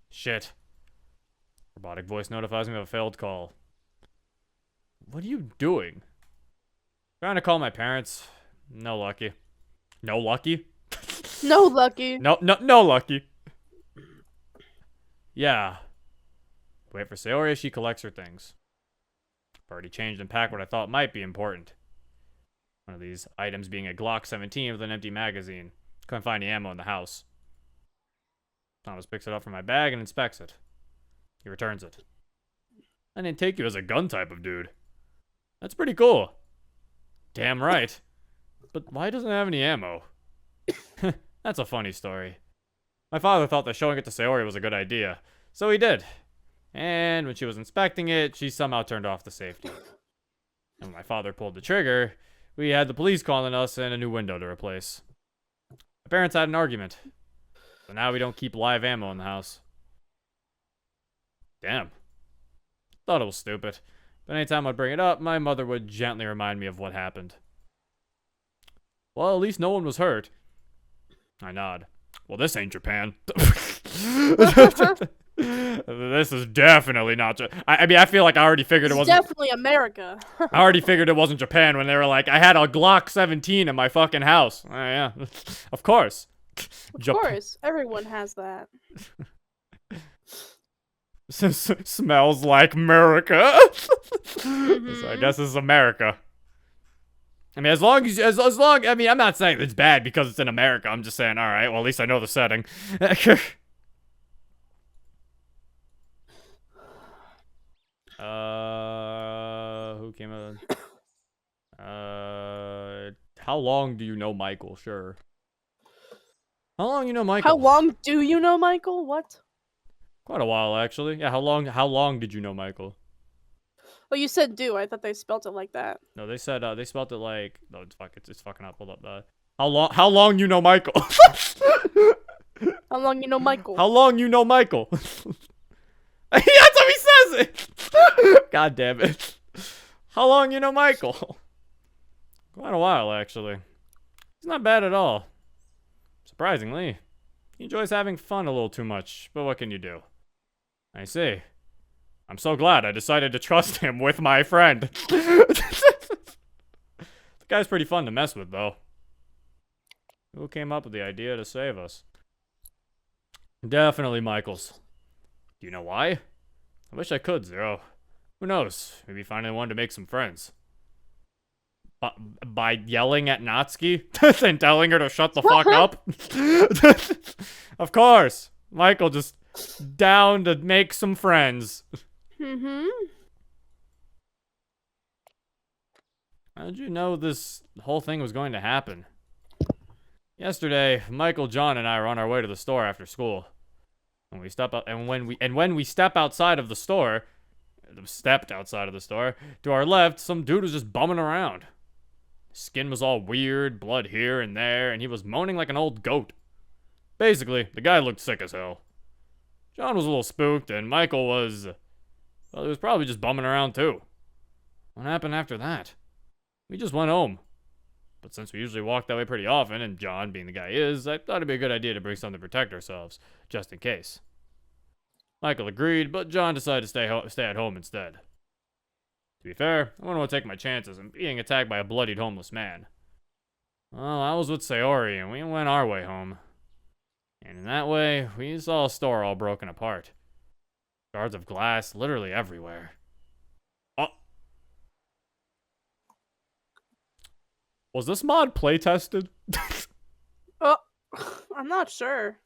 Shit. Robotic voice notifies me of a failed call. What are you doing? Trying to call my parents. No lucky. No lucky? No, Lucky. No lucky. Yeah. Wait for Sayori as she collects her things. I've already changed and packed what I thought might be important. One of these items being a Glock 17 with an empty magazine. Couldn't find any ammo in the house. Thomas picks it up from my bag and inspects it. He returns it. I didn't take you as a gun type of dude. That's pretty cool. Damn right. But why doesn't it have any ammo? That's a funny story. My father thought that showing it to Sayori was a good idea, so he did. And when she was inspecting it, she somehow turned off the safety. And when my father pulled the trigger, we had the police calling us and a new window to replace. My parents had an argument, so now we don't keep live ammo in the house. Damn. Thought it was stupid, but anytime I'd bring it up, my mother would gently remind me of what happened. Well, at least no one was hurt. I nod. Well, this ain't Japan. This is definitely not. I mean, I feel like I already figured it It's wasn't. definitely America. I already figured it wasn't Japan when they were like, I had a Glock 17 in my fucking house. Oh, yeah, of course. Of course, everyone has that. Smells like America. So I guess this is America. I mean, as long, I mean, I'm not saying it's bad because it's in America. I'm just saying, all right, well, at least I know the setting. Who came in? How long do you know Michael? Sure. How long you know Michael? How long do you know Michael? What? Quite a while, actually. Yeah, how long did you know Michael? Oh, you said do. I thought they spelt it like that. No, they said, they spelled it like, no, it's fucking up, hold up, how long you know Michael? How long you know Michael? How long you know Michael? That's how he says it! God damn it. How long you know Michael? Quite a while, actually. He's not bad at all. Surprisingly. He enjoys having fun a little too much, but what can you do? I see. I'm so glad I decided to trust him with my friend. The guy's pretty fun to mess with, though. Who came up with the idea to save us? Definitely Michael's. Do you know why? I wish I could, Zero. Who knows? Maybe finally wanted to make some friends. By yelling at Natsuki and telling her to shut the fuck up? Of course. Michael just down to make some friends. How'd you know this whole thing was going to happen? Yesterday, Michael, John, and I were on our way to the store after school. When we step out, when we step outside of the store, stepped outside of the store, to our left, some dude was just bumming around. His skin was all weird, blood here and there, and he was moaning like an old goat. Basically, the guy looked sick as hell. John was a little spooked, and Michael was, well, he was probably just bumming around too. What happened after that? We just went home. But since we usually walk that way pretty often, and John, being the guy he is, I thought it'd be a good idea to bring something to protect ourselves, just in case. Michael agreed, but John decided to stay at home instead. To be fair, I wouldn't want to take my chances in being attacked by a bloodied homeless man. Well, I was with Sayori, and we went our way home. And in that way, we saw a store all broken apart. Shards of glass literally everywhere. Oh. Was this mod playtested? Oh, I'm not sure.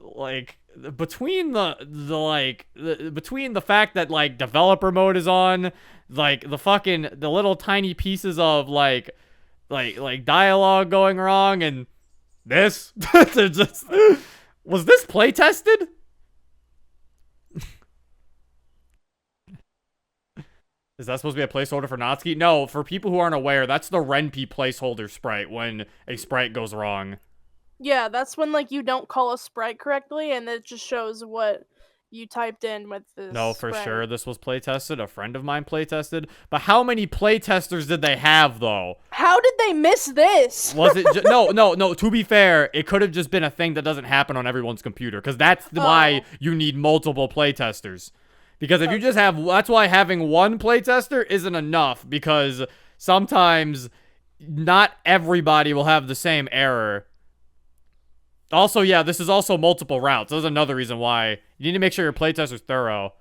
Like, between between the fact that like developer mode is on, like the little tiny pieces of like dialogue going wrong, and this was this play tested? Is that supposed to be a placeholder for Natsuki? No, for people who aren't aware, that's the Renpy placeholder sprite when a sprite goes wrong. Yeah, that's when like you don't call a sprite correctly, and it just shows what you typed in with this. No, for spray. sure this was playtested. A friend of mine playtested. But how many playtesters did they have, though? How did they miss this? Was it no, to be fair, it could have just been a thing that doesn't happen on everyone's computer, because that's why you need multiple playtesters. Because if you just have, that's why having one playtester isn't enough, because sometimes not everybody will have the same error. Also, yeah, this is also multiple routes. That's another reason why you need to make sure your playtester's thorough.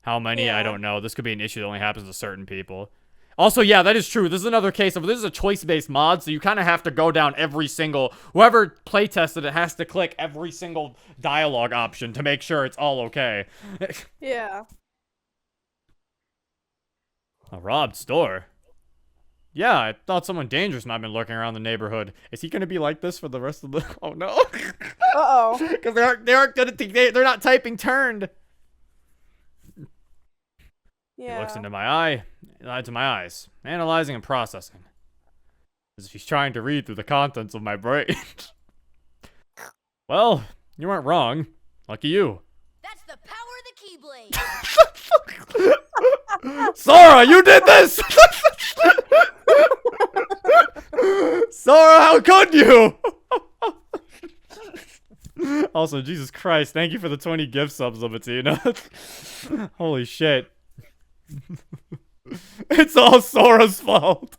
How many, I don't know. This could be an issue that only happens to certain people. Also, yeah, that is true. This is another case of, this is a choice-based mod, so you kind of have to go down every single, whoever playtested it has to click every single dialogue option to make sure it's all okay. Yeah. A robbed store? Yeah, I thought someone dangerous might have been lurking around the neighborhood. Is he gonna be like this for the rest of the? Oh no! Uh-oh. Because they aren't gonna. They're not typing turned. Yeah. He looks into my eyes, analyzing and processing, as if he's trying to read through the contents of my brain. Well, you weren't wrong. Lucky you. That's the power of the Keyblade. Sora, you did this! Sora, how could you? Also, Jesus Christ, thank you for the 20 gift subs, Libatina. Holy shit. It's all Sora's fault.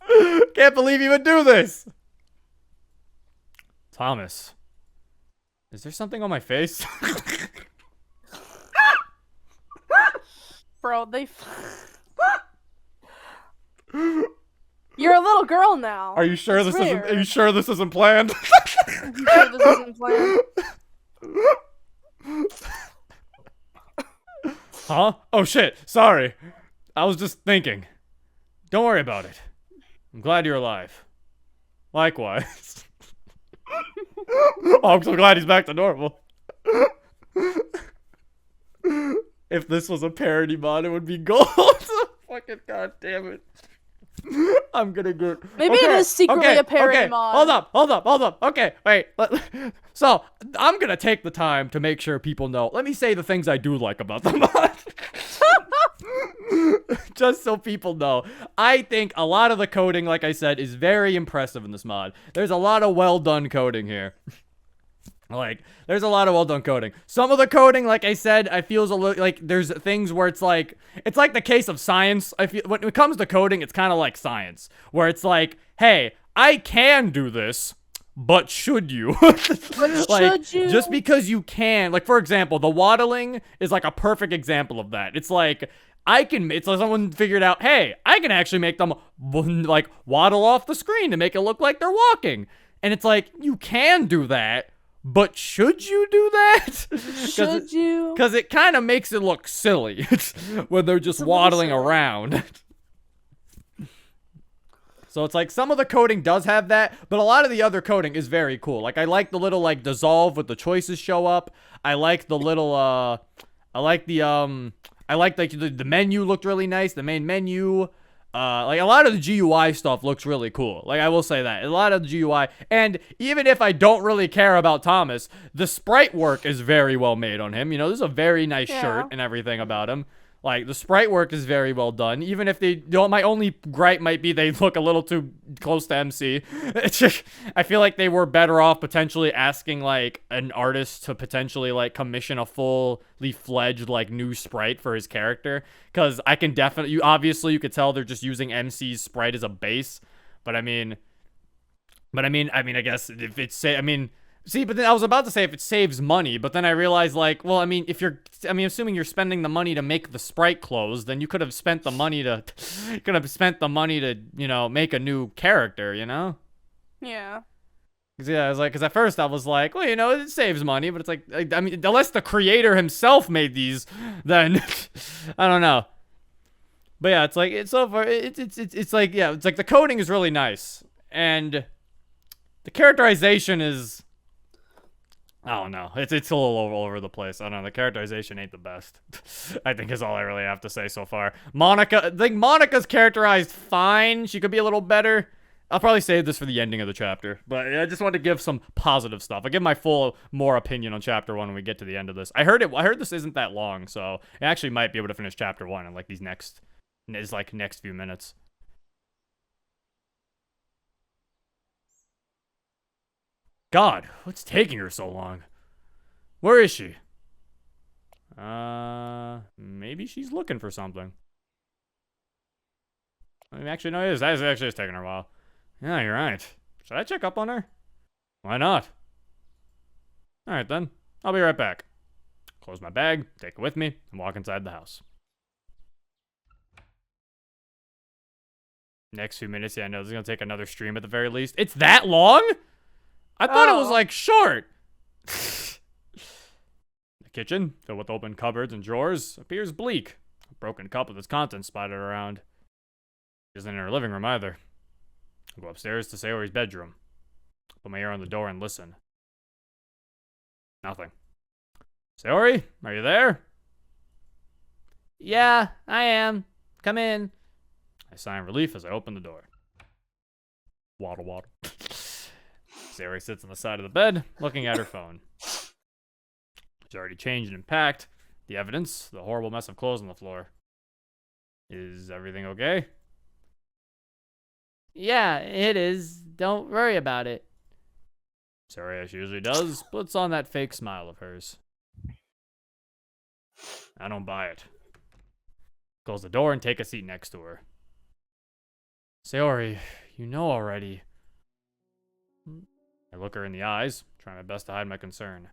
Can't believe he would do this. Thomas, is there something on my face? Bro, You're a little girl now. Are you sure It's this isn't? weird. Are you sure this isn't planned? Are you sure this isn't planned? Huh? Oh shit! Sorry. I was just thinking. Don't worry about it. I'm glad you're alive. Likewise. Oh, I'm so glad he's back to normal. If this was a parody mod, it would be gold. Fucking goddamn it. I'm gonna get. Maybe it is secretly a parody mod. Hold up. Okay, wait. So, I'm gonna take the time to make sure people know. Let me say the things I do like about the mod. Just so people know. I think a lot of the coding, like I said, is very impressive in this mod. There's a lot of well done coding here. Like, there's a lot of well done coding. Some of the coding, like I said, I feel a little like there's things where it's like the case of science. I feel when it comes to coding, it's kind of like science, where it's like, hey, I can do this, but should you? Like, should you? just because you can, like, for example, the waddling is like a perfect example of that. It's like, it's like someone figured out, hey, I can actually make them like waddle off the screen to make it look like they're walking. And it's like, you can do that, but should you do that? Should you? Because it kind of makes it look silly when they're just waddling around. So it's like some of the coding does have that, but a lot of the other coding is very cool. Like, I like the little like dissolve with the choices show up. I like the little I like the menu looked really nice. The main menu. Like, a lot of the GUI stuff looks really cool. Like, I will say that. A lot of the GUI. And even if I don't really care about Thomas, the sprite work is very well made on him. You know, there's a very nice shirt and everything about him. Like, the sprite work is very well done. Even if they don't, my only gripe might be they look a little too close to MC. It's just, I feel like they were better off potentially asking, like, an artist to potentially, like, commission a fully fledged, like, new sprite for his character. Because I can definitely, you could tell they're just using MC's sprite as a base. But I guess if it's, see, but then I was about to say if it saves money, but then I realized, like, well, assuming you're spending the money to make the sprite clothes, then you could have spent the money to, you know, make a new character, you know? Yeah. Yeah, because at first I was like, well, you know, it saves money, but it's like, unless the creator himself made these, then I don't know. But yeah, it's like, it's so far, it's like, yeah, it's like the coding is really nice, and the characterization is, I don't know. It's a little all over the place. I don't know. The characterization ain't the best. I think is all I really have to say so far. I think Monica's characterized fine. She could be a little better. I'll probably save this for the ending of the chapter, but I just wanted to give some positive stuff. I'll give my more opinion on chapter 1 when we get to the end of this. I heard this isn't that long, so I actually might be able to finish chapter 1 in like these next few minutes. God, what's taking her so long? Where is she? Maybe she's looking for something. I mean, actually, no, it is. That is actually taking her a while. Yeah, you're right. Should I check up on her? Why not? Alright then. I'll be right back. Close my bag, take it with me, and walk inside the house. Next few minutes, yeah, I know this is gonna take another stream at the very least. It's that long? I thought it was like short. The kitchen, filled with open cupboards and drawers, appears bleak. A broken cup with its contents spotted around. She isn't in her living room either. I go upstairs to Sayori's bedroom. Put my ear on the door and listen. Nothing. Sayori, are you there? Yeah, I am. Come in. I sigh in relief as I open the door. Waddle, waddle. Sayori sits on the side of the bed, looking at her phone. She's already changed and packed. The evidence, the horrible mess of clothes on the floor. Is everything okay? Yeah, it is. Don't worry about it. Sayori, as she usually does, puts on that fake smile of hers. I don't buy it. Close the door and take a seat next to her. Sayori, you know already. I look her in the eyes, trying my best to hide my concern.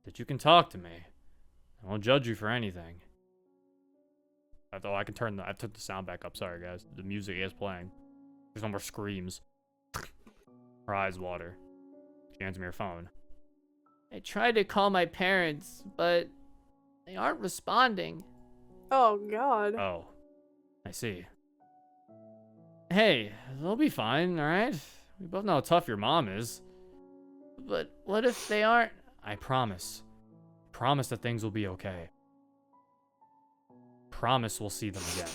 That you can talk to me. I won't judge you for anything. I've turned the sound back up, sorry guys. The music is playing. There's no more screams. Her eyes water. She hands me her phone. I tried to call my parents, but they aren't responding. Oh, God. Oh. I see. Hey, They'll be fine, alright? We both know how tough your mom is. but what if they aren't? I promise. Promise that things will be okay. Promise we'll see them again.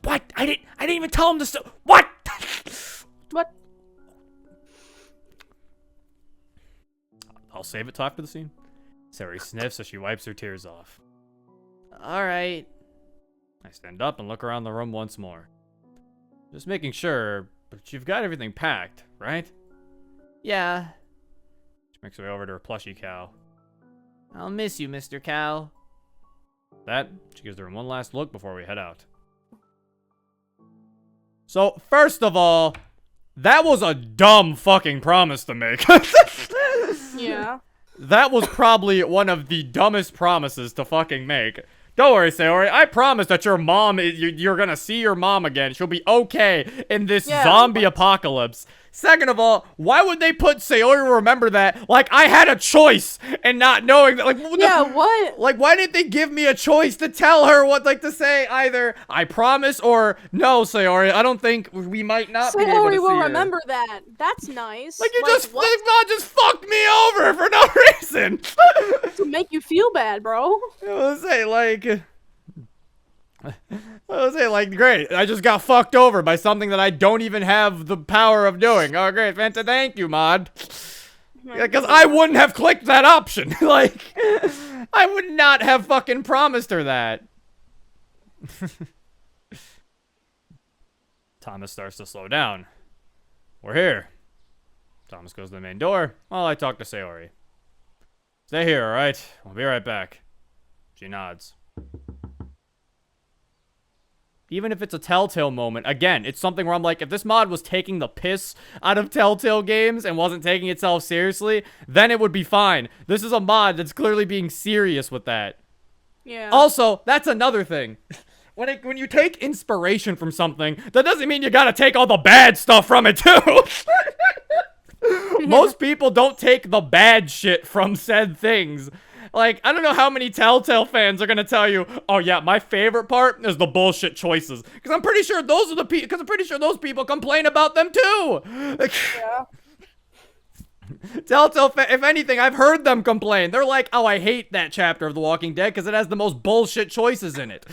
What? I didn't even tell him to what? What? I'll save it till after the scene. Sayori sniffs as she wipes her tears off. Alright. I stand up and look around the room once more. Just making sure, but you've got everything packed, right? Yeah, She makes her way over to her plushie cow. I'll miss you, Mr. Cow. That, she gives the room one last look before we head out. So, first of all, that was a dumb fucking promise to make. Yeah. That was probably one of the dumbest promises to fucking make. Don't worry, Sayori. I promise that your mom, you're gonna see your mom again. She'll be okay in this zombie apocalypse. Second of all, why would they put Sayori to remember that? Like, I had a choice and not knowing that. Like, What? Like, why didn't they give me a choice to tell her what, like, to say either I promise or no, Sayori, I don't think we might not be able to Sayori see will her. remember that. That's nice. Like, what? this mom just fucked me over for no reason. To make you feel bad, bro. I was saying, great. I just got fucked over by something that I don't even have the power of doing. Oh, great. Fanta, thank you, Mod. Because I wouldn't have clicked that option. Like, I would not have fucking promised her that. Thomas starts to slow down. We're here. Thomas goes to the main door while I talk to Sayori. Stay here, alright? We'll be right back. She nods. Even if it's a Telltale moment, again, it's something where I'm like, if this mod was taking the piss out of Telltale games and wasn't taking itself seriously, then it would be fine. This is a mod that's clearly being serious with that. Yeah. Also, that's another thing. When you take inspiration from something, that doesn't mean you gotta take all the bad stuff from it too. Most people don't take the bad shit from said things. Like, I don't know how many Telltale fans are gonna tell you, oh yeah, my favorite part is the bullshit choices. Because I'm pretty sure those are the people, because I'm pretty sure those people complain about them too. Yeah. Telltale, if anything, I've heard them complain. They're like, oh, I hate that chapter of The Walking Dead because it has the most bullshit choices in it.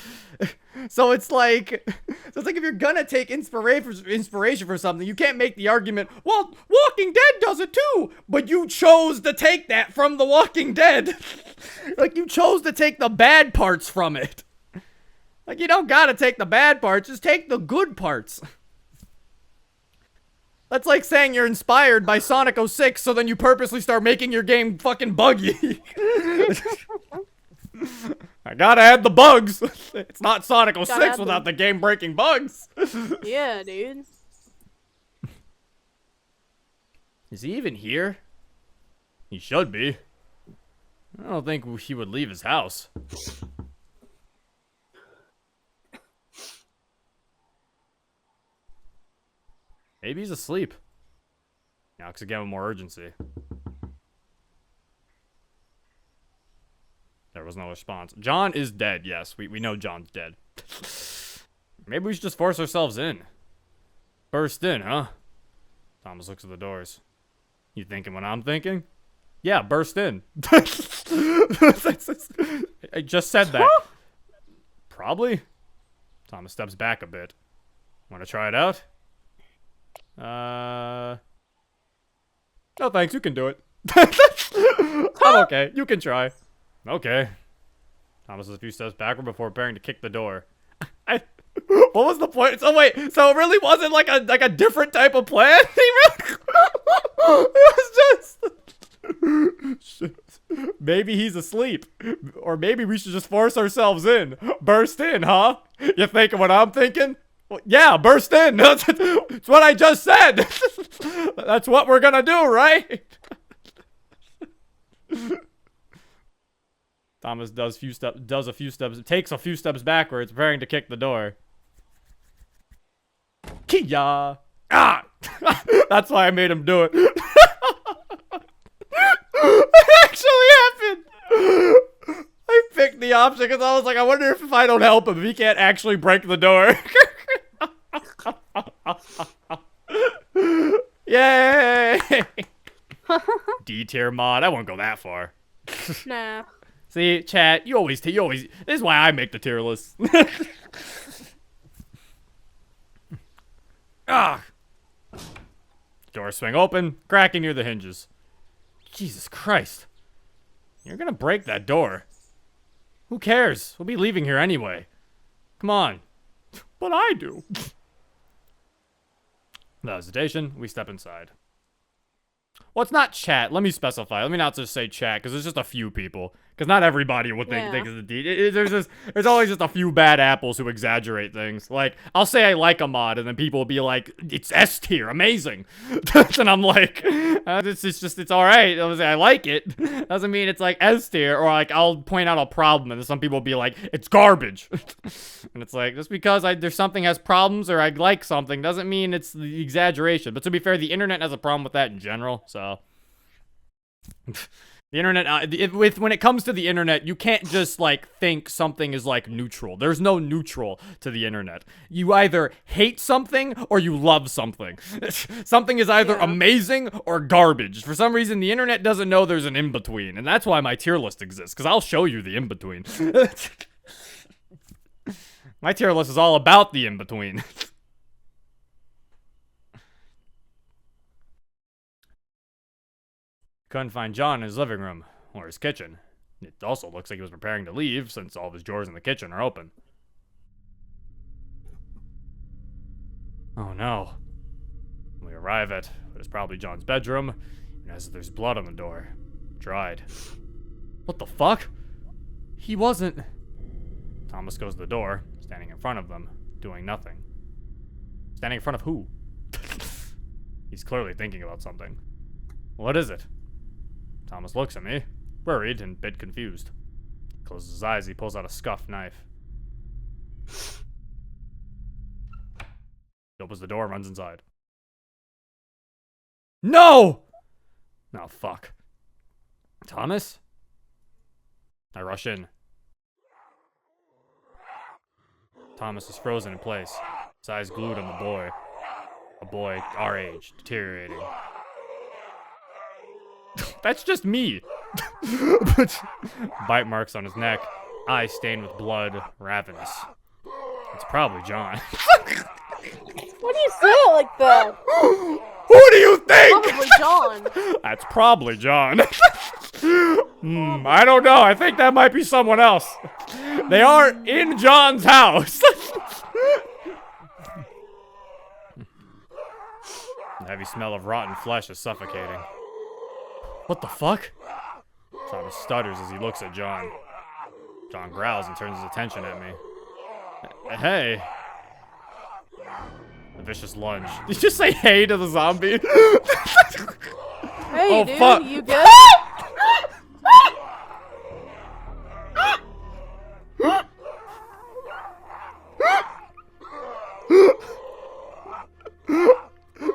So it's like if you're gonna take inspiration for something, you can't make the argument, well, Walking Dead does it too, but you chose to take that from The Walking Dead. Like, you chose to take the bad parts from it. Like, you don't gotta take the bad parts, just take the good parts. That's like saying you're inspired by Sonic 06, so then you purposely start making your game fucking buggy. I gotta add the bugs. It's not Sonic 06 without the game breaking bugs. Yeah, dude. Is he even here? He should be. I don't think he would leave his house. Maybe he's asleep. Now, because again with more urgency. There was no response. John is dead, yes. We know John's dead. Maybe we should just force ourselves in. Burst in, huh? Thomas looks at the doors. You thinking what I'm thinking? Yeah, burst in. I just said that. Probably. Thomas steps back a bit. Want to try it out? No thanks, you can do it. I'm okay, you can try. Okay. Thomas is a few steps backward before preparing to kick the door. What was the point? So wait, so it really wasn't like a different type of plan? It was just... Maybe he's asleep. Or maybe we should just force ourselves in. Burst in, huh? You thinking what I'm thinking? Well, yeah, burst in. That's what I just said. That's what we're gonna do, right? Thomas takes a few steps backwards, preparing to kick the door. Kia! Ah! That's why I made him do it. It actually happened. I picked the option because I was like, I wonder if I don't help him, if he can't actually break the door. Yay! D-tier mod. I won't go that far. Nah. See, chat, you always, this is why I make the tier list. Ah! Doors swing open, cracking near the hinges. Jesus Christ. You're gonna break that door. Who cares? We'll be leaving here anyway. Come on. But I do. Without hesitation, we step inside. Well, it's not chat. Let me specify. Let me not just say chat, because there's just a few people. Because not everybody would think it's a D. There's always just a few bad apples who exaggerate things. Like, I'll say I like a mod, and then people will be like, it's S tier, amazing. And I'm like, it's alright. I like it. Doesn't mean it's like S tier, or like, I'll point out a problem, and then some people will be like, it's garbage. And it's like, just because there's something has problems, or I like something, doesn't mean it's the exaggeration. But to be fair, the internet has a problem with that in general, so. The internet, when it comes to the internet, you can't just, like, think something is, like, neutral. There's no neutral to the internet. You either hate something or you love something. Something is either amazing or garbage. For some reason, the internet doesn't know there's an in-between, and that's why my tier list exists, because I'll show you the in-between. My tier list is all about the in-between. Couldn't find John in his living room, or his kitchen. It also looks like he was preparing to leave, since all of his drawers in the kitchen are open. Oh no. We arrive at what is probably John's bedroom, and as there's blood on the door. Dried. What the fuck? He wasn't... Thomas goes to the door, standing in front of them, doing nothing. Standing in front of who? He's clearly thinking about something. What is it? Thomas looks at me, worried and a bit confused. He closes his eyes, he pulls out a scuffed knife. He opens the door and runs inside. No! Oh, fuck. Thomas? I rush in. Thomas is frozen in place, his eyes glued on the boy. A boy our age, deteriorating. That's just me. Bite marks on his neck, eyes stained with blood, ravenous. It's probably John. Why do you say it like that? Who do you think? Probably John. That's probably John. I don't know. I think that might be someone else. They are in John's house. The heavy smell of rotten flesh is suffocating. What the fuck? Thomas stutters as he looks at John. John growls and turns his attention at me. Hey. A vicious lunge. Did you just say hey to the zombie? Hey, Oh, dude, fuck. you good?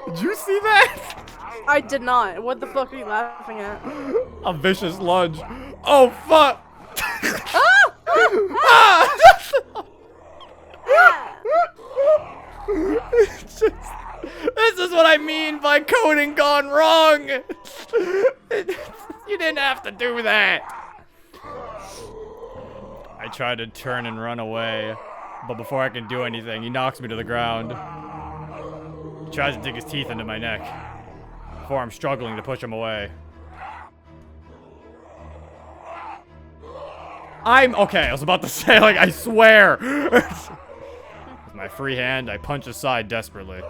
Did you see that? I did not. What the fuck are you laughing at? A vicious lunge. Oh, fuck. It's just, this is what I mean by coding gone wrong. You didn't have to do that. I try to turn and run away, but before I can do anything, he knocks me to the ground. He tries to dig his teeth into my neck before I'm struggling to push him away. Okay, I was about to say, like, I swear. With my free hand, I punch aside desperately.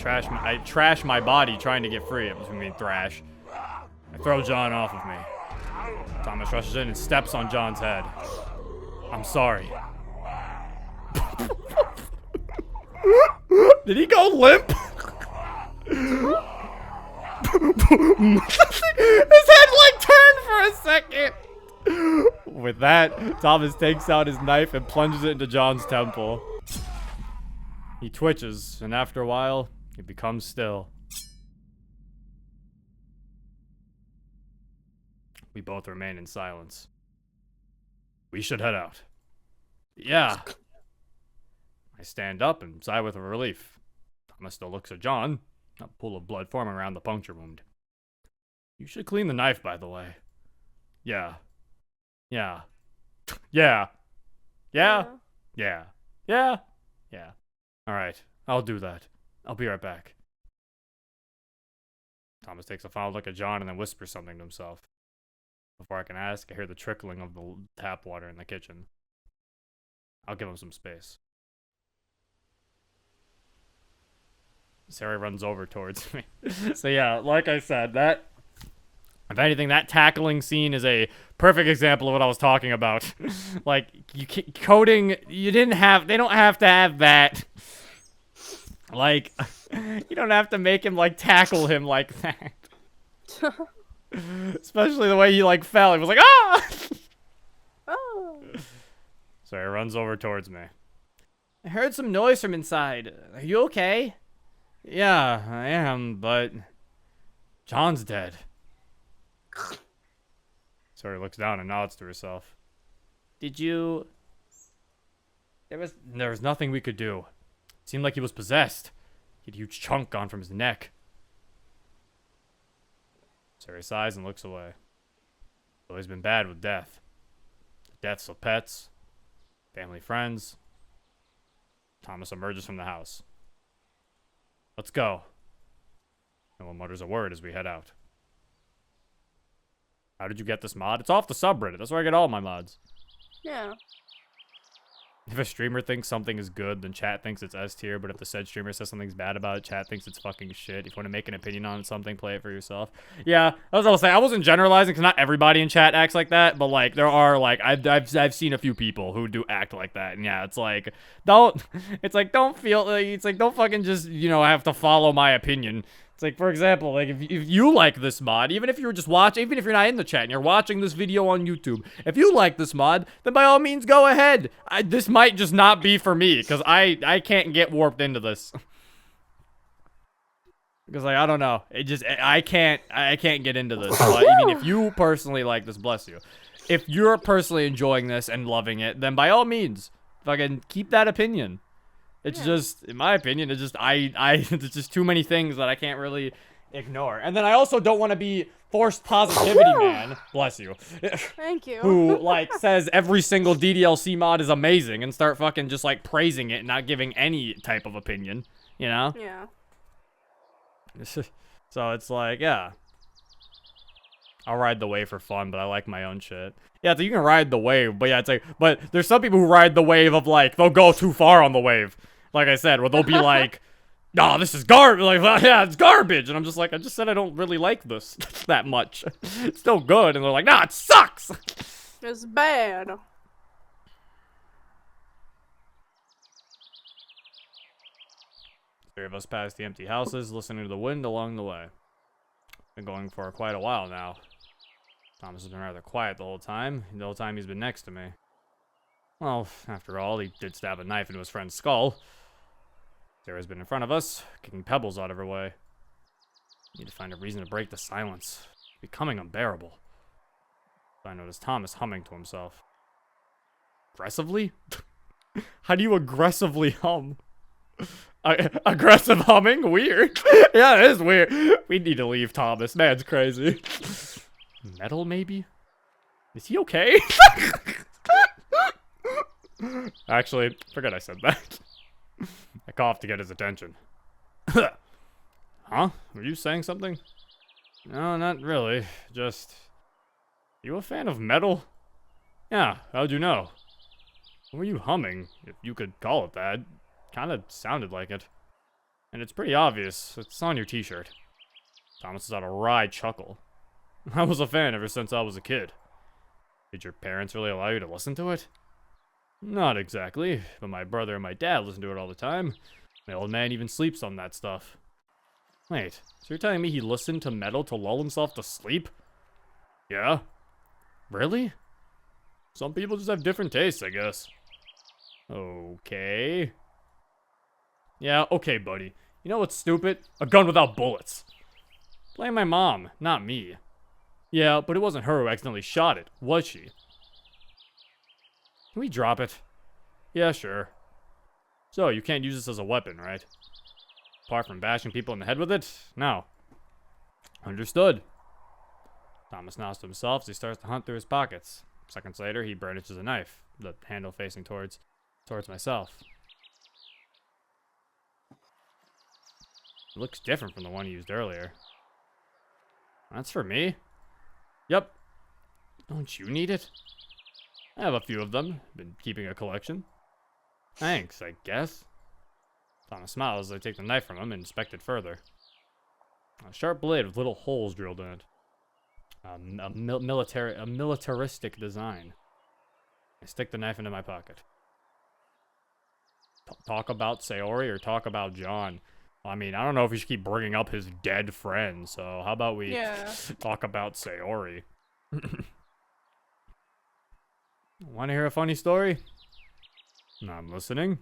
I trash my body trying to get free. I mean, thrash. I throw John off of me. Thomas rushes in and steps on John's head. I'm sorry. Did he go limp? His head like turned for a second. With that, Thomas takes out his knife and plunges it into John's temple. He twitches, and after a while, he becomes still. We both remain in silence. We should head out. Yeah. I stand up and sigh with relief. Thomas still looks at John, a pool of blood forming around the puncture wound. You should clean the knife, by the way. Yeah. Yeah. Yeah. Yeah. Yeah. Yeah. Yeah. Alright, I'll do that. I'll be right back. Thomas takes a final look at John and then whispers something to himself. Before I can ask, I hear the trickling of the tap water in the kitchen. I'll give him some space. Sarah runs over towards me. So yeah, like I said, that... If anything, that tackling scene is a perfect example of what I was talking about. Like, coding, they don't have to have that. Like, you don't have to make him, like, tackle him like that. Especially the way he, like, fell. He was like, ah! Oh. So he runs over towards me. I heard some noise from inside. Are you okay? Yeah, I am, but John's dead. Sarah looks down and nods to herself. Did you... There was nothing we could do. It seemed like he was possessed. He had a huge chunk gone from his neck. Sarah sighs and looks away. It's always been bad with death. The deaths of pets, family friends. Thomas emerges from the house. Let's go. No one mutters a word as we head out. How did you get this mod? It's off the subreddit. That's where I get all my mods. Yeah. If a streamer thinks something is good, then chat thinks it's S tier. But if the said streamer says something's bad about it, chat thinks it's fucking shit. If you want to make an opinion on something, play it for yourself. Yeah, that's what I was saying. I wasn't generalizing because not everybody in chat acts like that. But like, there are like, I've seen a few people who do act like that. And yeah, it's like, don't feel like, it's like, don't fucking just, have to follow my opinion. It's like, for example, like if you like this mod, even if you're just watching, even if you're not in the chat and you're watching this video on YouTube, if you like this mod, then by all means go ahead. This might just not be for me because I can't get warped into this. Because like, I don't know, I can't get into this. But I mean, if you personally like this, bless you. If you're personally enjoying this and loving it, then by all means, fucking keep that opinion. It's just, in my opinion, it's just, there's just too many things that I can't really ignore. And then I also don't want to be forced positivity man, bless you, Thank you. who, like, says every single DDLC mod is amazing and start fucking just, like, praising it and not giving any type of opinion, you know? Yeah. So it's like, yeah. I'll ride the wave for fun, but I like my own shit. Yeah, so you can ride the wave, but yeah, it's like, but there's some people who ride the wave of, like, they'll go too far on the wave. Like I said, where they'll be like, no, this is garbage. Like, well, yeah, it's garbage. And I'm just like, I just said I don't really like this that much. It's still good. And they're like, nah, it sucks. It's bad. Three of us passed the empty houses, listening to the wind along the way. Been going for quite a while now. Thomas has been rather quiet the whole time he's been next to me. Well, after all, he did stab a knife into his friend's skull. Sarah's been in front of us, kicking pebbles out of her way. Need to find a reason to break the silence. It's becoming unbearable. I noticed Thomas humming to himself. Aggressively? How do you aggressively hum? Aggressive humming? Weird. Yeah, it is weird. We need to leave Thomas. Man's crazy. Metal, maybe? Is he okay? Actually, forget I said that. I coughed to get his attention. Huh? Were you saying something? No, not really. Just... You a fan of metal? Yeah, how'd you know? What were you humming, if you could call it that? Kinda sounded like it. And it's pretty obvious. It's on your t-shirt. Thomas is on a wry chuckle. I was a fan ever since I was a kid. Did your parents really allow you to listen to it? Not exactly, but my brother and my dad listen to it all the time. My old man even sleeps on that stuff. Wait, so you're telling me he listened to metal to lull himself to sleep? Yeah? Really? Some people just have different tastes, I guess. Okay. Yeah, okay, buddy. You know what's stupid? A gun without bullets. Blame my mom, not me. Yeah, but it wasn't her who accidentally shot it, was she? Can we drop it? Yeah, sure. So, you can't use this as a weapon, right? Apart from bashing people in the head with it? No. Understood. Thomas nods to himself as he starts to hunt through his pockets. Seconds later, he brandishes a knife, the handle facing towards myself. It looks different from the one he used earlier. That's for me? Yep. Don't you need it? I have a few of them. Been keeping a collection. Thanks, I guess. Thomas smiles as I take the knife from him and inspect it further. A sharp blade with little holes drilled in it. A militaristic design. I stick the knife into my pocket. Talk about Sayori or talk about John? I mean, I don't know if we should keep bringing up his dead friend, so how about we talk about Sayori? Want to hear a funny story? I'm listening.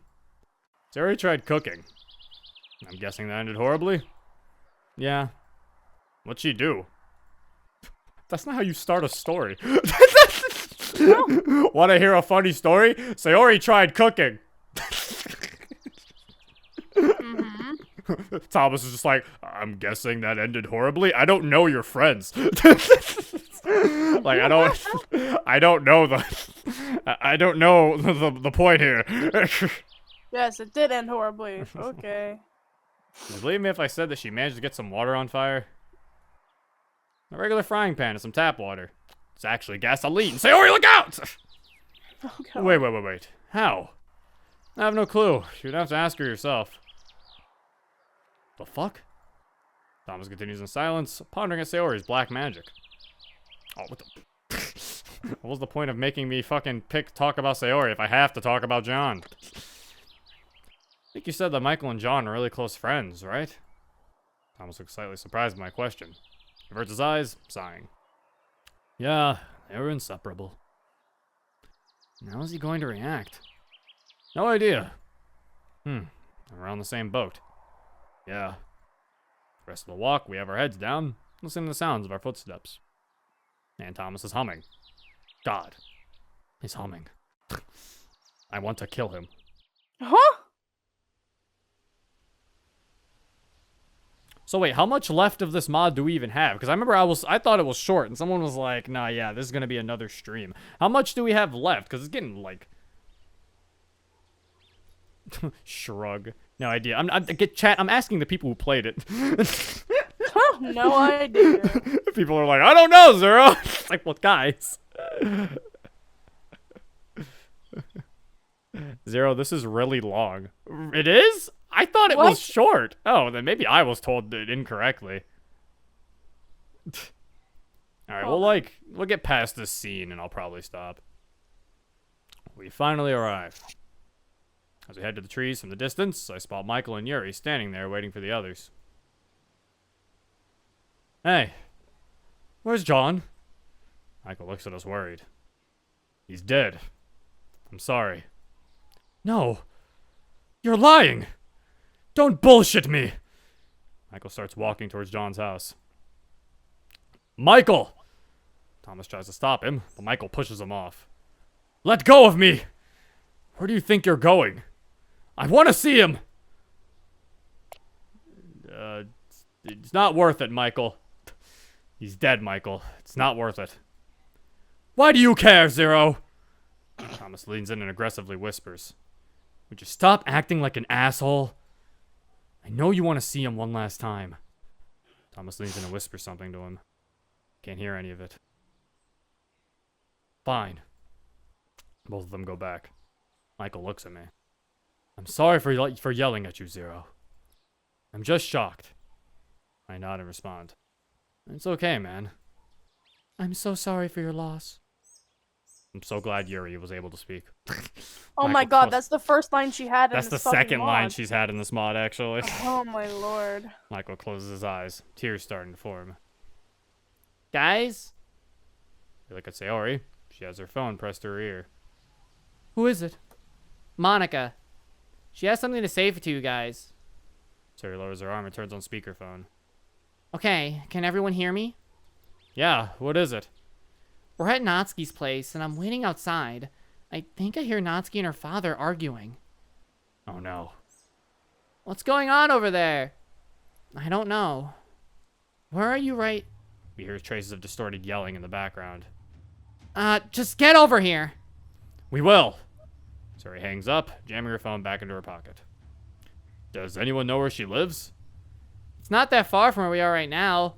Sayori tried cooking. I'm guessing that ended horribly? Yeah. What'd she do? That's not how you start a story. Want to hear a funny story? Sayori tried cooking. Thomas is just like, I'm guessing that ended horribly. I don't know your friends. Like, I don't know the point here. Yes, it did end horribly. Okay. Would you believe me if I said that she managed to get some water on fire? A regular frying pan and some tap water. It's actually gasoline. Sayori, look out! Oh, God. Wait. How? I have no clue. You'd have to ask her yourself. The fuck? Thomas continues in silence, pondering at Sayori's black magic. Oh, what the... What was the point of making me fucking talk about Sayori if I have to talk about John? I think you said that Michael and John are really close friends, right? Thomas looks slightly surprised by my question. Averts his eyes, sighing. Yeah, they were inseparable. How is he going to react? No idea. We're on the same boat. Yeah. The rest of the walk, we have our heads down, listening to the sounds of our footsteps. And Thomas is humming. God. He's humming. I want to kill him. Huh? So wait, how much left of this mod do we even have? Because I remember I thought it was short, and someone was like, nah, yeah, this is gonna be another stream. How much do we have left? Because it's getting, like... Shrug. No idea. I'm asking the people who played it. No idea. People are like, I don't know, Zero. It's like, well, guys. Zero, this is really long. It is? I thought it What? was short. Oh, then maybe I was told it incorrectly. Alright, we'll get past this scene and I'll probably stop. We finally arrive. As we head to the trees from the distance, I spot Michael and Yuri standing there waiting for the others. Hey, where's John? Michael looks at us worried. He's dead. I'm sorry. No, you're lying. Don't bullshit me. Michael starts walking towards John's house. Michael! Thomas tries to stop him, but Michael pushes him off. Let go of me! Where do you think you're going? I want to see him! It's not worth it, Michael. He's dead, Michael. It's not worth it. Why do you care, Zero? Thomas leans in and aggressively whispers. Would you stop acting like an asshole? I know you want to see him one last time. Thomas leans in and whispers something to him. Can't hear any of it. Fine. Both of them go back. Michael looks at me. I'm sorry for yelling at you, Zero. I'm just shocked. I nod and respond. It's okay, man. I'm so sorry for your loss. I'm so glad Yuri was able to speak. Oh my god, that's the first line she had in That's this the second fucking line mod. she's had in this mod, actually. Oh my lord. Michael closes his eyes. Tears starting to form. Guys? We look at Sayori. She has her phone pressed to her ear. Who is it? Monica. She has something to say to you guys. Sayori lowers her arm and turns on speakerphone. Okay, can everyone hear me? Yeah, what is it? We're at Natsuki's place, and I'm waiting outside. I think I hear Natsuki and her father arguing. Oh no. What's going on over there? I don't know. Where are you right? We hear traces of distorted yelling in the background. Just get over here. We will. Sayori hangs up, jamming her phone back into her pocket. Does anyone know where she lives? It's not that far from where we are right now.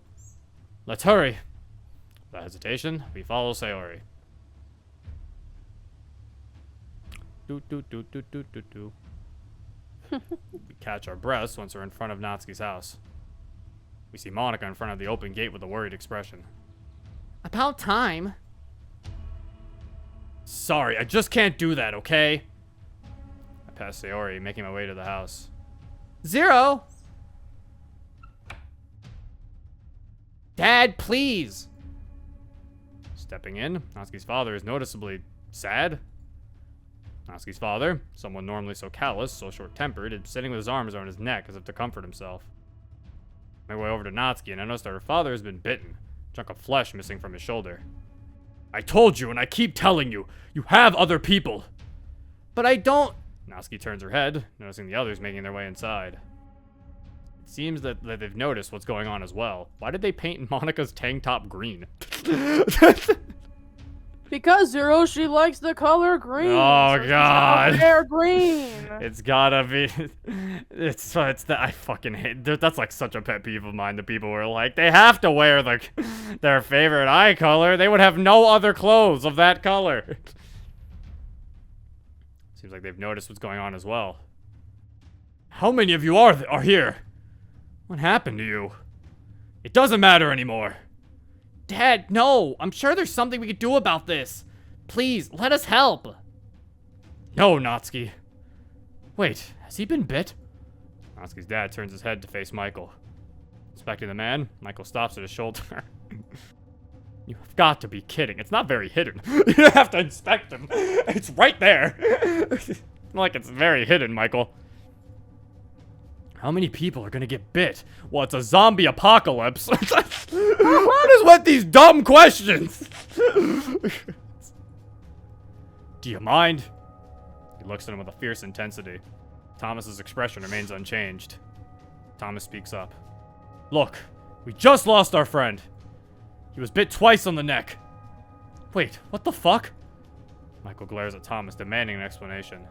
Let's hurry. Without hesitation, we follow Sayori. Do. We catch our breaths once we're in front of Natsuki's house. We see Monica in front of the open gate with a worried expression. About time. Sorry, I just can't do that, okay? I pass Sayori, making my way to the house. Zero. Dad, please. Stepping in, Natsuki's father is noticeably sad. Natsuki's father, someone normally so callous, so short-tempered, is sitting with his arms around his neck as if to comfort himself. I make my way over to Natsuki and I notice that her father has been bitten, a chunk of flesh missing from his shoulder. I told you and I keep telling you, you have other people. But I don't. Natsuki turns her head, noticing the others making their way inside. It seems that they've noticed what's going on as well. Why did they paint Monica's tank top green? Because Zero, she likes the color green. Oh, so she's God. gonna wear green. It's gotta be. It's that I fucking hate. That's like such a pet peeve of mine. The people who are like, they have to wear their favorite eye color. They would have no other clothes of that color. Seems like they've noticed what's going on as well. How many of you are here? What happened to you? It doesn't matter anymore. Dad, no. I'm sure there's something we could do about this. Please, let us help. No, Natsuki. Wait, has he been bit? Natsuki's dad turns his head to face Michael. Inspecting the man, Michael stops at his shoulder. You've got to be kidding. It's not very hidden. You have to inspect him. It's right there. Like it's very hidden, Michael. How many people are gonna get bit? Well, it's a zombie apocalypse. What is with these dumb questions? Do you mind? He looks at him with a fierce intensity. Thomas's expression remains unchanged. Thomas speaks up. Look, we just lost our friend. He was bit twice on the neck. Wait, what the fuck? Michael glares at Thomas, demanding an explanation.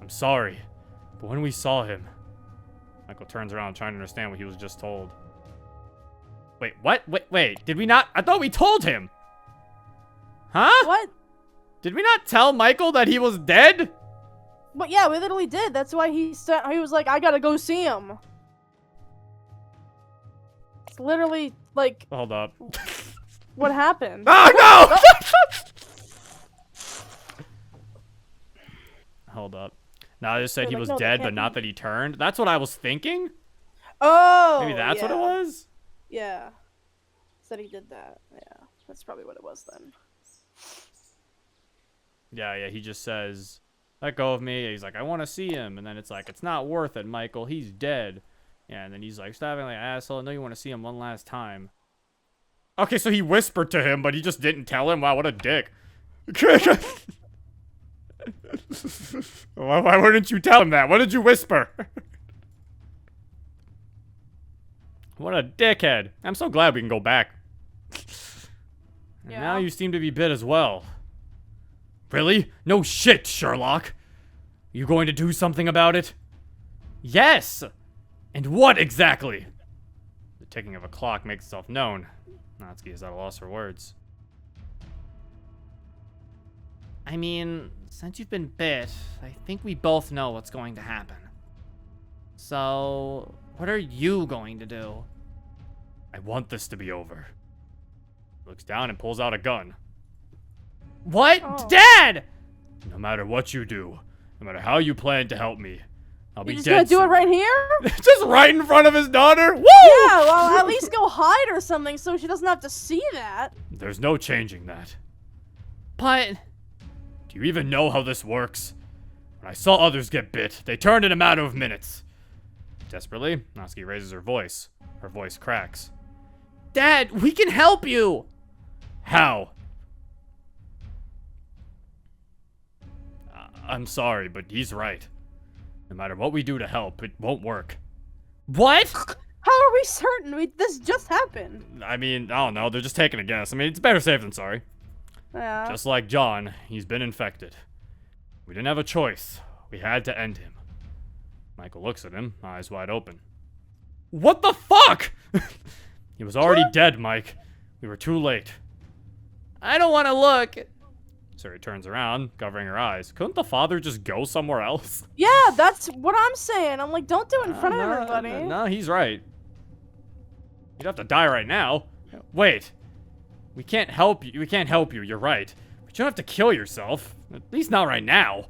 I'm sorry, but when we saw him... Michael turns around, trying to understand what he was just told. Wait, what? Wait, did we not? I thought we told him! Huh? What? Did we not tell Michael that he was dead? But yeah, we literally did. That's why he was like, I gotta go see him. It's literally, like... Hold up. What happened? Oh, no! Hold up. No, I just said Wait, he like, was no, that dead, can't but not be. that he turned. That's what I was thinking? Oh! Maybe that's what it yeah. was? Yeah. Said he did that. Yeah. That's probably what it was then. Yeah, he just says, let go of me. He's like, I want to see him. And then it's like, it's not worth it, Michael. He's dead. Yeah, and then he's like, stop acting like an asshole. I know you want to see him one last time. Okay, so he whispered to him, but he just didn't tell him. Wow, what a dick. Why wouldn't you tell him that? What did you whisper? What a dickhead. I'm so glad we can go back. And Yeah. now you seem to be bit as well. Really? No shit, Sherlock. You going to do something about it? Yes! And what exactly? The ticking of a clock makes itself known. Natsuki is at a loss for words. I mean, since you've been bit, I think we both know what's going to happen. So, what are you going to do? I want this to be over. Looks down and pulls out a gun. What? Oh. Dad! No matter what you do, no matter how you plan to help me, I'll be You just dead gonna do it soon. right here? Just right in front of his daughter? Woo! Yeah, well, at least go hide or something so she doesn't have to see that. There's no changing that. But, Do you even know how this works? When I saw others get bit, they turned in a matter of minutes. Desperately, Natsuki raises her voice. Her voice cracks. Dad, we can help you! How? I'm sorry, but he's right. No matter what we do to help, it won't work. What? How are we certain? This just happened. I mean, I don't know, they're just taking a guess. I mean, it's better safe than sorry. Yeah. Just like John, he's been infected. We didn't have a choice. We had to end him. Michael looks at him, eyes wide open. What the fuck? He was already dead, Mike. We were too late. I don't want to look. Suri turns around, covering her eyes. Couldn't the father just go somewhere else? Yeah, that's what I'm saying. I'm like, don't do it in front of everybody. No, he's right. You'd have to die right now. Wait. We can't help you. We can't help you. You're right. But you don't have to kill yourself. At least not right now.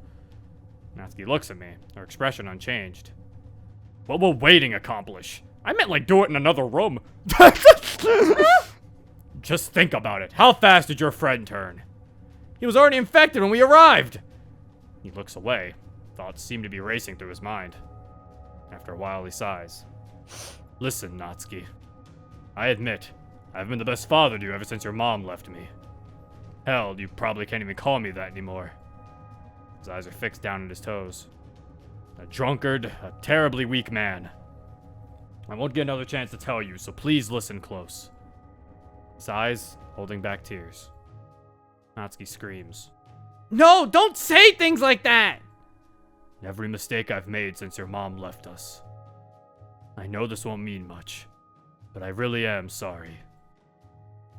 Natsuki looks at me, her expression unchanged. What will waiting accomplish? I meant like do it in another room. Just think about it. How fast did your friend turn? He was already infected when we arrived. He looks away. Thoughts seem to be racing through his mind. After a while, he sighs. Listen, Natsuki. I admit, I've been the best father to you ever since your mom left me. Hell, you probably can't even call me that anymore. His eyes are fixed down at his toes. A drunkard, a terribly weak man. I won't get another chance to tell you, so please listen close. His eyes holding back tears. Natsuki screams. No, don't say things like that! Every mistake I've made since your mom left us. I know this won't mean much, but I really am sorry.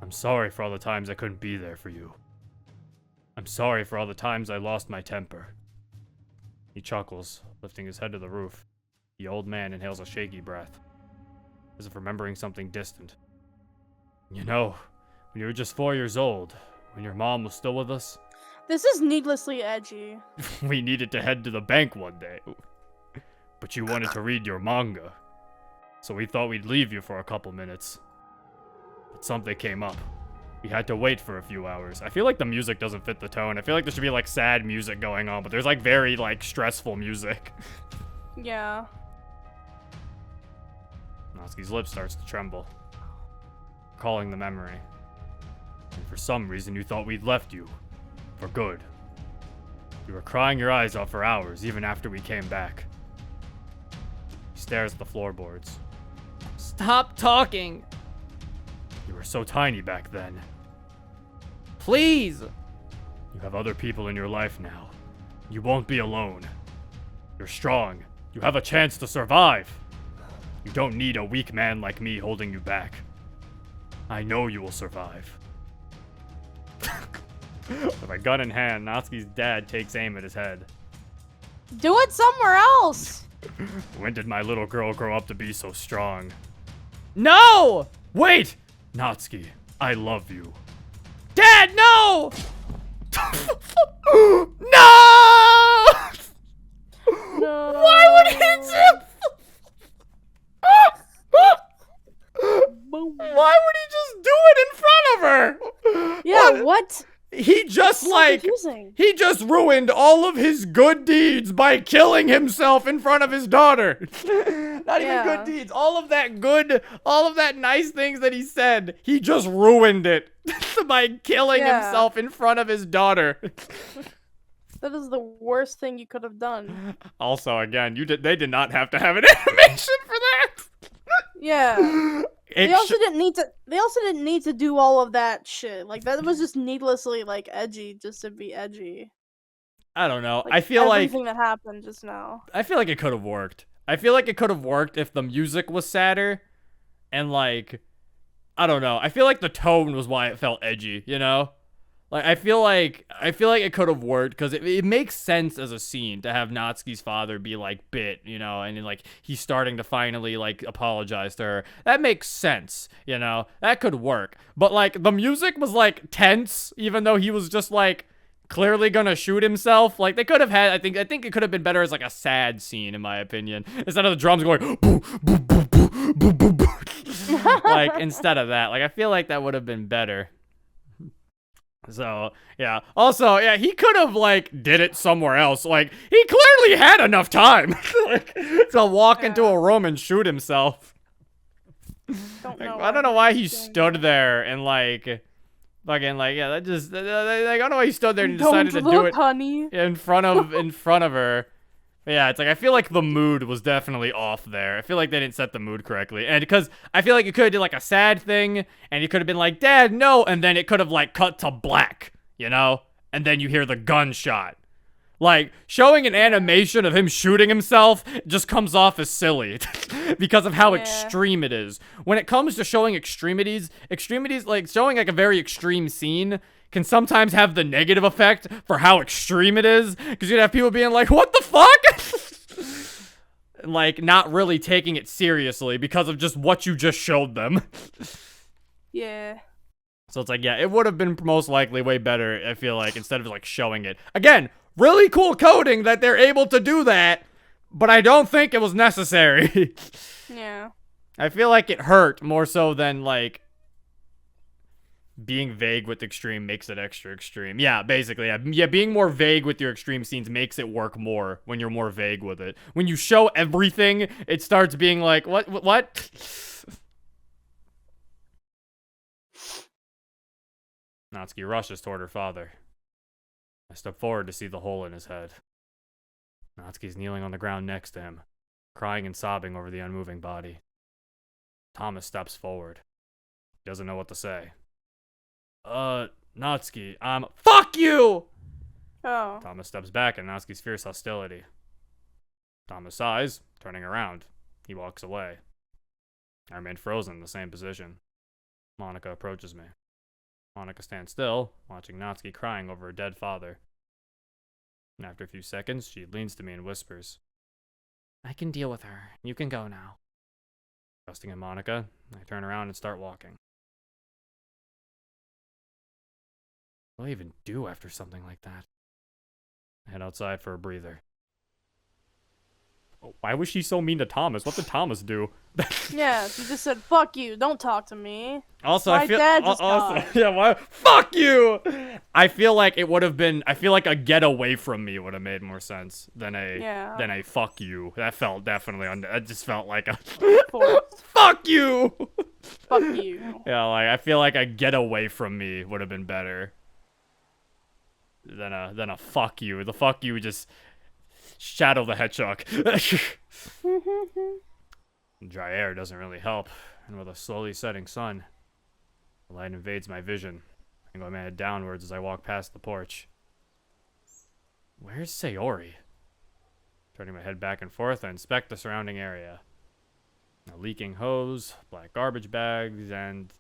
I'm sorry for all the times I couldn't be there for you. I'm sorry for all the times I lost my temper. He chuckles, lifting his head to the roof. The old man inhales a shaky breath, as if remembering something distant. You know, when you were just 4 years old, when your mom was still with us, This is needlessly edgy. we needed to head to the bank one day. But you wanted to read your manga, so we thought we'd leave you for a couple minutes. But something came up. We had to wait for a few hours. I feel like the music doesn't fit the tone. I feel like there should be like sad music going on, but there's like very like stressful music. Yeah. Natsuki's lip starts to tremble, recalling the memory. And for some reason you thought we'd left you. For good. You were crying your eyes out for hours, even after we came back. He stares at the floorboards. Stop talking. You were so tiny back then. Please. You have other people in your life now. You won't be alone. You're strong. You have a chance to survive. You don't need a weak man like me holding you back. I know you will survive. With a gun in hand, Natsuki's dad takes aim at his head. Do it somewhere else. When did my little girl grow up to be so strong? No! Wait! Natsuki, I love you. Dad, no! No! No. Why would he Why would he just do it in front of her? Yeah, what? He just So like confusing. he just ruined all of his good deeds by killing himself in front of his daughter. Not even Yeah. good deeds. All of that nice things that he said, he just ruined it by killing Yeah. himself in front of his daughter. That is the worst thing you could have done. Also, again, they did not have to have an animation for that. Yeah. It They also sh- didn't need to. They also didn't need to do all of that shit. Like that was just needlessly like edgy, just to be edgy. I don't know. Like, I feel like everything that happened just now. it could have worked. I feel like it could have worked if the music was sadder, and like, I don't know. I feel like the tone was why it felt edgy. You know, like I feel like it could have worked because it makes sense as a scene to have Natsuki's father be like bit, you know, and then, like he's starting to finally like apologize to her. That makes sense, you know. That could work. But like the music was like tense, even though he was just like clearly gonna shoot himself. Like they could have had. I think it could have been better as like a sad scene, in my opinion, instead of the drums going boo boo boo boo boo boo boo. Like instead of that, like I feel like that would have been better. So, yeah. Also, yeah, he could have, like, did it somewhere else. Like, he clearly had enough time like, to walk into a room and shoot himself. Don't Like, know I don't know why he he's doing stood that. there and, like, fucking, like, yeah, that just, like, I don't know why he stood there and Don't decided to look, do it honey. in front of her. But yeah, it's like I feel like the mood was definitely off there. I feel like they didn't set the mood correctly. And because I feel like you could have did like a sad thing and you could have been like, "Dad, no," and then it could have like cut to black, you know? And then you hear the gunshot. Like showing an animation of him shooting himself just comes off as silly because of how Yeah. extreme it is. When it comes to showing extremities like showing like a very extreme scene can sometimes have the negative effect for how extreme it is, because you'd have people being like, "What the fuck?" And like not really taking it seriously because of just what you just showed them. Yeah. So it's like, yeah, it would have been most likely way better, I feel like, instead of like showing it. Again, really cool coding that they're able to do that, but I don't think it was necessary. Yeah. I feel like it hurt more so than like being vague with extreme makes it extra extreme. Yeah, basically. Yeah, being more vague with your extreme scenes makes it work more when you're more vague with it. When you show everything, it starts being like, what? Natsuki rushes toward her father. I step forward to see the hole in his head. Natsuki's kneeling on the ground next to him, crying and sobbing over the unmoving body. Thomas steps forward. He doesn't know what to say. Natsuki, fuck you! Oh. Thomas steps back in Natsuki's fierce hostility. Thomas sighs, turning around. He walks away. I remain frozen in the same position. Monica approaches me. Monica stands still, watching Natsuki crying over her dead father. And after a few seconds, she leans to me and whispers, I can deal with her. You can go now. trusting in Monica. I turn around and start walking. What do I even do after something like that? I head outside for a breather. Oh, why was she so mean to Thomas? What did Thomas do? Yeah, she just said, "Fuck you, don't talk to me." Also, My I feel dad just also, died. yeah, why? Fuck you! I feel like it would have been. I feel like a get away from me would have made more sense than a fuck you. That felt definitely that just felt like a Forced. fuck you. Fuck you. Yeah, like I feel like a get away from me would have been better than a fuck you. The fuck you just Shadow the Hedgehog. Dry air doesn't really help, and with a slowly setting sun, the light invades my vision, and my head downwards as I walk past the porch. Where's Sayori? Turning my head back and forth, I inspect the surrounding area. A leaking hose, black garbage bags, and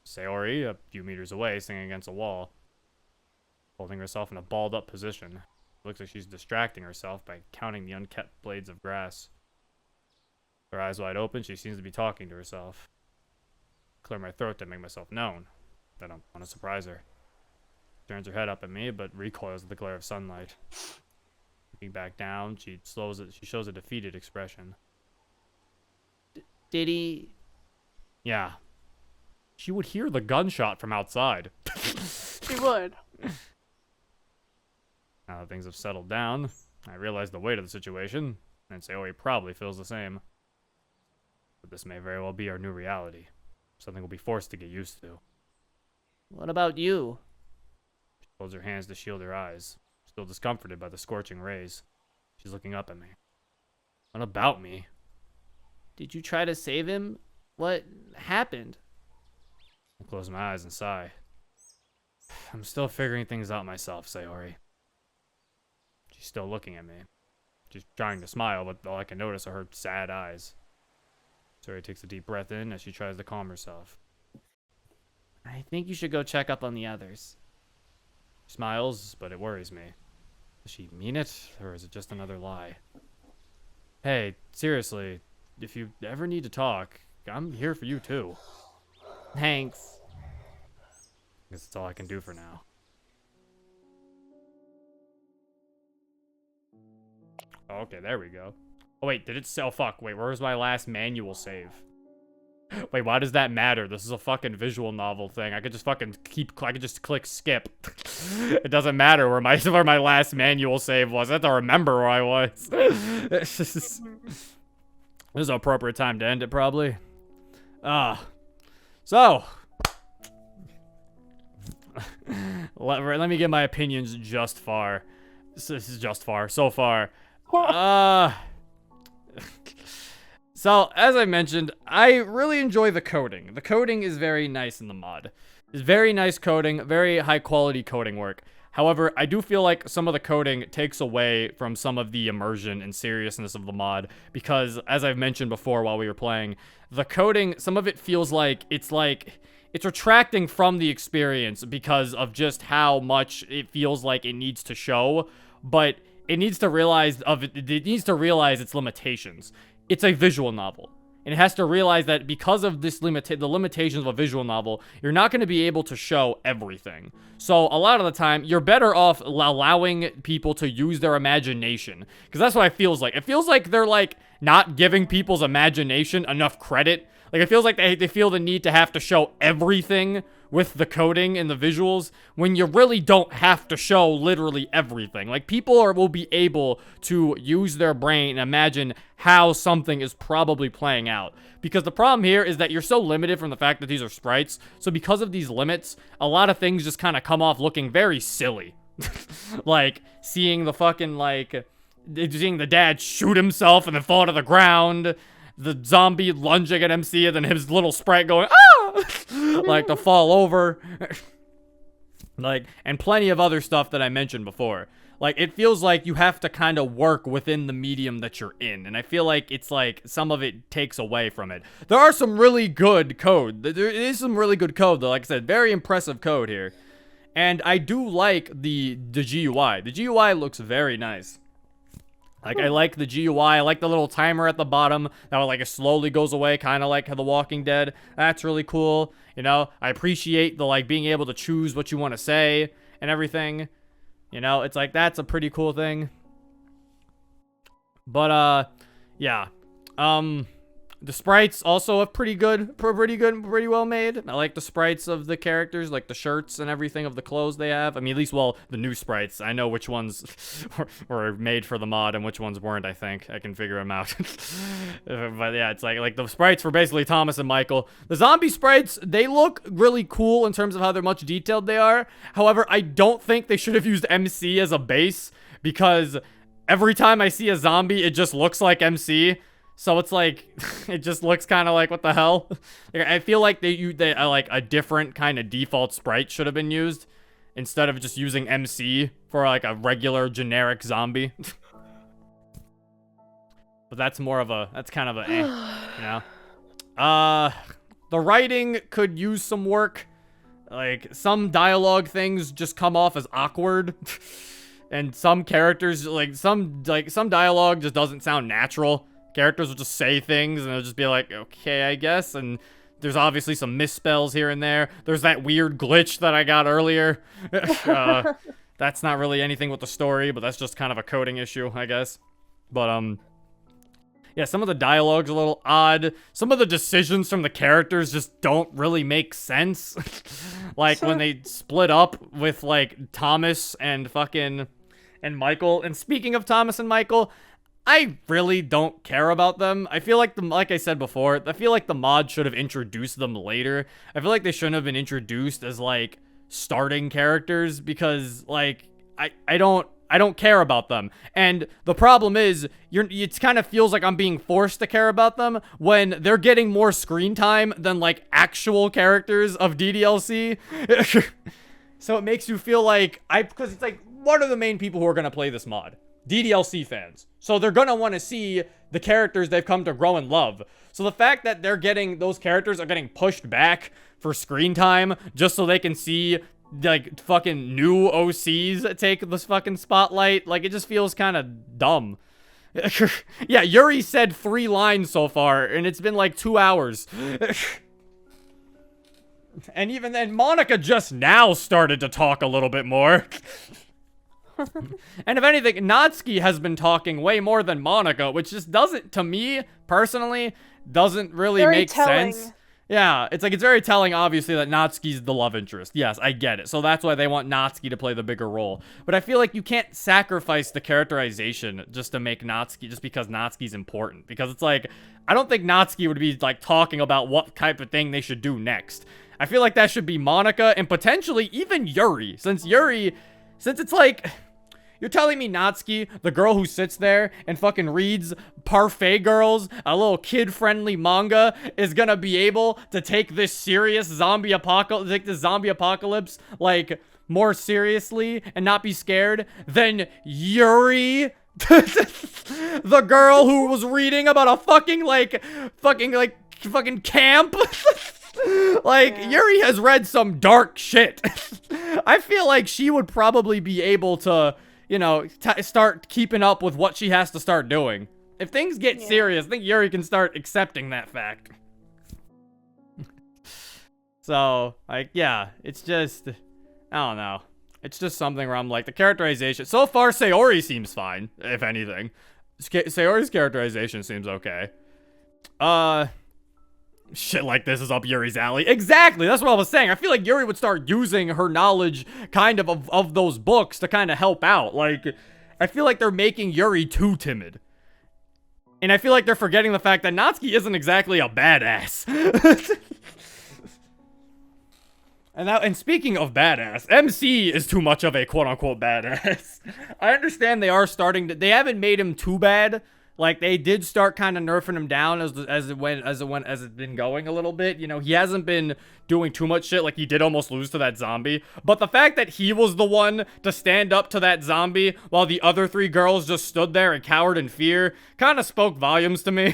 Sayori, a few meters away, sitting against a wall, holding herself in a balled-up position. It looks like she's distracting herself by counting the unkept blades of grass. Her eyes wide open, she seems to be talking to herself. Clear my throat to make myself known. Then I want to surprise her. Turns her head up at me, but recoils at the glare of sunlight. Looking back down, she shows a defeated expression. Did he? Yeah. She would hear the gunshot from outside. She would. Now that things have settled down, I realize the weight of the situation, and Sayori probably feels the same. But this may very well be our new reality. Something we'll be forced to get used to. What about you? She holds her hands to shield her eyes, still discomforted by the scorching rays. She's looking up at me. What about me? Did you try to save him? What happened? I close my eyes and sigh. I'm still figuring things out myself, Sayori. She's still looking at me. She's trying to smile, but all I can notice are her sad eyes. Sayori takes a deep breath in as she tries to calm herself. I think you should go check up on the others. She smiles, but it worries me. Does she mean it, or is it just another lie? Hey, seriously, if you ever need to talk, I'm here for you too. Thanks. Guess that's all I can do for now. Oh, okay, there we go. Oh, wait, did it say? Oh, fuck. Wait, where's my last manual save? Wait, why does that matter? This is a fucking visual novel thing. I could just fucking I could just click skip. It doesn't matter where my last manual save was. I have to remember where I was. This is an appropriate time to end it, probably. So. Let me get my opinions just far. This is just far. So far. So, as I mentioned, I really enjoy the coding. The coding is very nice in the mod. It's very nice coding, very high quality coding work. However, I do feel like some of the coding takes away from some of the immersion and seriousness of the mod, because, as I've mentioned before while we were playing, the coding, some of it feels like it's retracting from the experience because of just how much it feels like it needs to show, but it needs to realize its limitations. It's a visual novel, and it has to realize that because of this the limitations of a visual novel, you're not going to be able to show everything. So a lot of the time, you're better off allowing people to use their imagination, because that's what it feels like. It feels like they're like not giving people's imagination enough credit. Like, it feels like they feel the need to have to show everything with the coding and the visuals when you really don't have to show literally everything. Like, people will be able to use their brain and imagine how something is probably playing out. Because the problem here is that you're so limited from the fact that these are sprites. So because of these limits, a lot of things just kind of come off looking very silly. Like, seeing the dad shoot himself and then fall to the ground. The zombie lunging at MC and then his little sprite going, ah! Like, to fall over. Like, and plenty of other stuff that I mentioned before. Like, it feels like you have to kind of work within the medium that you're in. And I feel like it's like some of it takes away from it. There are some really good code. There is some really good code, though. Like I said, very impressive code here. And I do like the GUI. The GUI looks very nice. Like, I like the GUI. I like the little timer at the bottom that, like, it slowly goes away, kind of like The Walking Dead. That's really cool. You know, I appreciate the, like, being able to choose what you want to say and everything. You know, it's like, that's a pretty cool thing. But, yeah. The sprites also are pretty well made. I like the sprites of the characters, like the shirts and everything of the clothes they have. I mean, at least, well, the new sprites. I know which ones were made for the mod and which ones weren't, I think. I can figure them out. But yeah, it's like the sprites were basically Thomas and Michael. The zombie sprites, they look really cool in terms of how much detailed they are. However, I don't think they should have used MC as a base, because every time I see a zombie, it just looks like MC. So it's like, it just looks kind of like, what the hell? Like, I feel like they like a different kind of default sprite should have been used instead of just using MC for like a regular generic zombie. But that's kind of a, you know? The writing could use some work. Like, some dialogue things just come off as awkward. And some characters, some dialogue just doesn't sound natural. Characters will just say things and they'll just be like, okay, I guess. And there's obviously some misspells here and there. There's that weird glitch that I got earlier. That's not really anything with the story, but that's just kind of a coding issue, I guess. But, yeah, some of the dialogue's a little odd. Some of the decisions from the characters just don't really make sense. Like, when they split up with, like, Thomas and Michael. And speaking of Thomas and Michael, I really don't care about them. I feel like like I said before, I feel like the mod should have introduced them later. I feel like they shouldn't have been introduced as, like, starting characters because, like, I don't care about them. And the problem is, it kind of feels like I'm being forced to care about them when they're getting more screen time than, like, actual characters of DDLC. So it makes you feel like, because it's like, what are the main people who are going to play this mod? DDLC fans. So they're going to want to see the characters they've come to grow and love. So the fact that those characters are getting pushed back for screen time just so they can see, like, fucking new OCs take this fucking spotlight, like, it just feels kind of dumb. Yeah, Yuri said 3 lines so far, and it's been like 2 hours. And even then, Monica just now started to talk a little bit more. And if anything, Natsuki has been talking way more than Monica, which just doesn't, to me, personally, doesn't really Very make telling. sense. Yeah, it's very telling, obviously, that Natsuki's the love interest. Yes, I get it. So that's why they want Natsuki to play the bigger role. But I feel like you can't sacrifice the characterization just to make Natsuki, just because Natsuki's important. Because it's like, I don't think Natsuki would be, like, talking about what type of thing they should do next. I feel like that should be Monica and potentially even Yuri. Since it's like, you're telling me Natsuki, the girl who sits there and fucking reads Parfait Girls, a little kid-friendly manga, is gonna be able to take this zombie apocalypse, like, more seriously and not be scared than Yuri? The girl who was reading about a fucking camp? Like, yeah. Yuri has read some dark shit. I feel like she would probably be able to, you know, start keeping up with what she has to start doing. If things get serious, I think Yuri can start accepting that fact. So, like, yeah, it's just, I don't know. It's just something where I'm like, the characterization, so far Sayori seems fine, if anything. Sayori's characterization seems okay. Shit like this is up Yuri's alley. Exactly, that's what I was saying. I feel like Yuri would start using her knowledge kind of those books to kind of help out. Like, I feel like they're making Yuri too timid. And I feel like they're forgetting the fact that Natsuki isn't exactly a badass. And speaking of badass, MC is too much of a quote-unquote badass. I understand they are they haven't made him too bad. Like, they did start kind of nerfing him down as it's been going a little bit. You know, he hasn't been doing too much shit. Like, he did almost lose to that zombie. But the fact that he was the one to stand up to that zombie while the other 3 girls just stood there and cowered in fear kind of spoke volumes to me.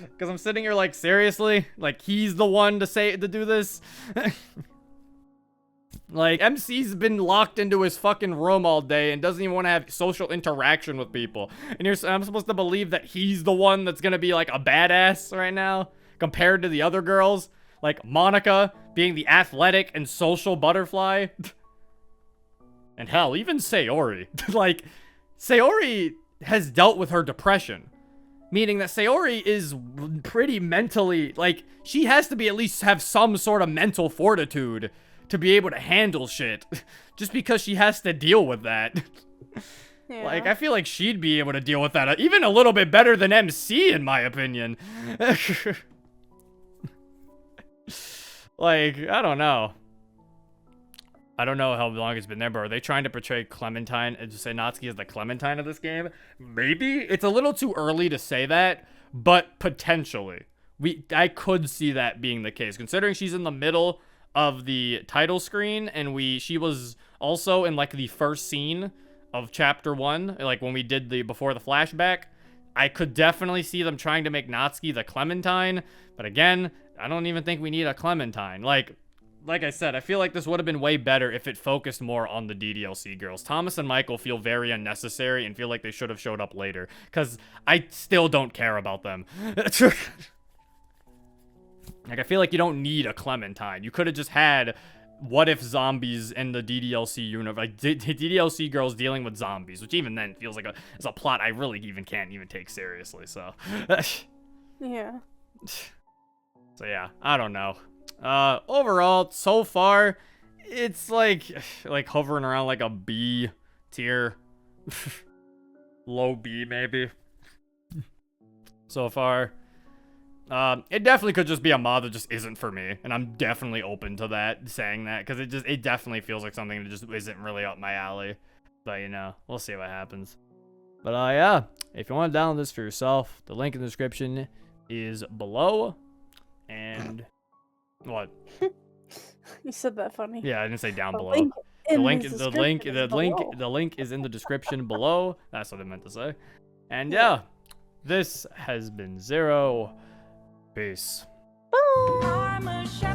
Because I'm sitting here like, seriously? Like, he's the one to do this? Like, MC's been locked into his fucking room all day and doesn't even want to have social interaction with people. And I'm supposed to believe that he's the one that's gonna be, like, a badass right now compared to the other girls? Like, Monica being the athletic and social butterfly? And hell, even Sayori. Like, Sayori has dealt with her depression. Meaning that Sayori is pretty mentally, like, she has to be at least have some sort of mental fortitude to be able to handle shit. Just because she has to deal with that. Yeah. Like, I feel like she'd be able to deal with that even a little bit better than MC, in my opinion. Like, I don't know. I don't know how long it's been there, but are they trying to portray Clementine and just say Natsuki is the Clementine of this game? Maybe. It's a little too early to say that, but potentially. I could see that being the case, considering she's in the middle of the title screen, and she was also in like the first scene of chapter 1, like when we did before the flashback. I could definitely see them trying to make Natsuki the Clementine, but again, I don't even think we need a Clementine. Like I said, I feel like this would have been way better if it focused more on the DDLC girls. Thomas and Michael feel very unnecessary and feel like they should have showed up later, because I still don't care about them. Like, I feel like you don't need a Clementine. You could have just had what if zombies in the DDLC universe, like DDLC girls dealing with zombies, which even then feels like it's a plot I really can't even take seriously. So Yeah. So yeah, I don't know. Overall, so far, it's like hovering around like a B tier, low B maybe. So far. It definitely could just be a mod that just isn't for me, and I'm definitely open to that, saying that, because it definitely feels like something that just isn't really up my alley. But, you know, we'll see what happens. But, yeah, if you want to download this for yourself, the link in the description is below, and, what? You said that funny. Yeah, I didn't say down The below. link The in link, the the link, description the is link, below. the link is in the description below. That's what I meant to say. And, yeah, this has been Zero. Peace. Bye. I'm a shepherd.